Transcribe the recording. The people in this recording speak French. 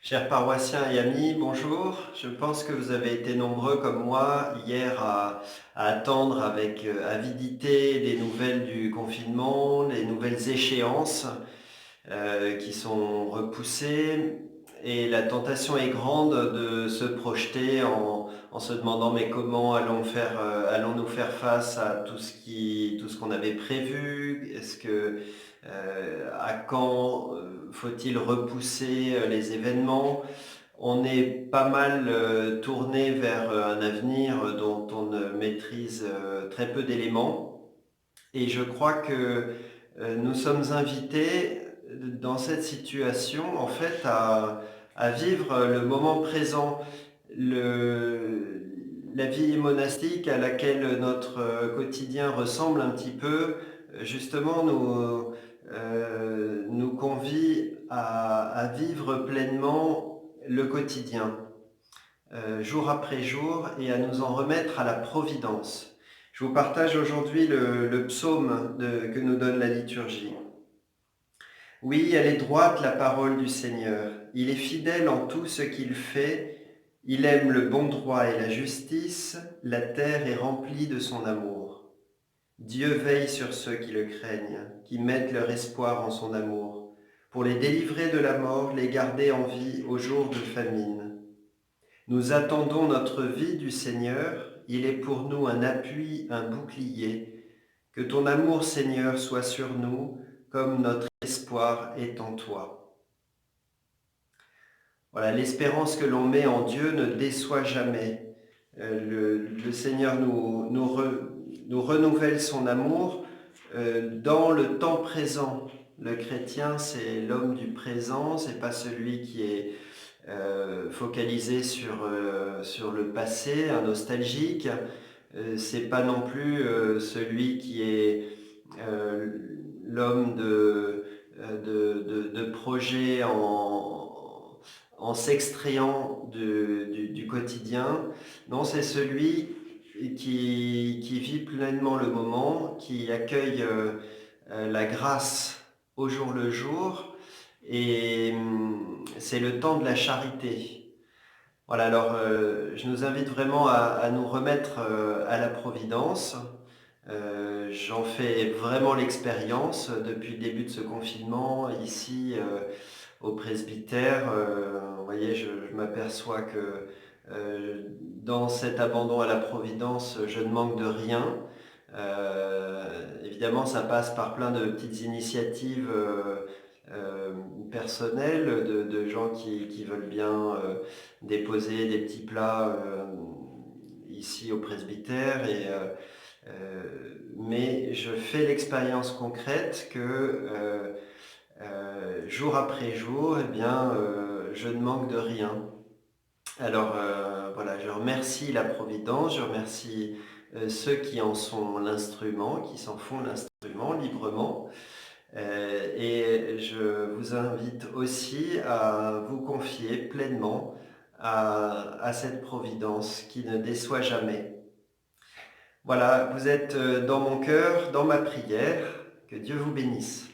Chers paroissiens et amis, bonjour. Je pense que vous avez été nombreux comme moi hier à attendre avec avidité les nouvelles du confinement, les nouvelles échéances qui sont repoussées. Et la tentation est grande de se projeter en se demandant mais comment allons-nous faire face à tout ce qu'on avait prévu? À quand faut-il repousser les événements? On est pas mal tourné vers un avenir dont on ne maîtrise très peu d'éléments. Et je crois que nous sommes invités dans cette situation, en fait, à vivre le moment présent, la vie monastique à laquelle notre quotidien ressemble un petit peu, justement, nous convie à vivre pleinement le quotidien, jour après jour, et à nous en remettre à la providence. Je vous partage aujourd'hui le psaume que nous donne la liturgie. Oui, elle est droite, la parole du Seigneur. Il est fidèle en tout ce qu'il fait. Il aime le bon droit et la justice. La terre est remplie de son amour. Dieu veille sur ceux qui le craignent, qui mettent leur espoir en son amour, pour les délivrer de la mort, les garder en vie au jour de famine. Nous attendons notre vie du Seigneur. Il est pour nous un appui, un bouclier. Que ton amour, Seigneur, soit sur nous, comme notre espoir est en toi. Voilà, l'espérance que l'on met en Dieu ne déçoit jamais. Le Seigneur nous renouvelle son amour dans le temps présent. Le chrétien, c'est l'homme du présent, c'est pas celui qui est focalisé sur le passé, un nostalgique. C'est pas non plus celui qui est euh, l'homme de projet en s'extrayant du quotidien. Non, c'est celui qui vit pleinement le moment, qui accueille la grâce au jour le jour, et c'est le temps de la charité. Voilà, alors je nous invite vraiment à nous remettre à la Providence. J'en fais vraiment l'expérience depuis le début de ce confinement ici au presbytère. Vous voyez, je m'aperçois que dans cet abandon à la Providence, je ne manque de rien. Évidemment, ça passe par plein de petites initiatives euh, personnelles de gens qui veulent bien déposer des petits plats ici au presbytère. Mais je fais l'expérience concrète que jour après jour, eh bien, je ne manque de rien. Alors voilà, je remercie la Providence, je remercie ceux qui en sont l'instrument, qui s'en font l'instrument librement. Et je vous invite aussi à vous confier pleinement à cette Providence qui ne déçoit jamais. Voilà, vous êtes dans mon cœur, dans ma prière. Que Dieu vous bénisse.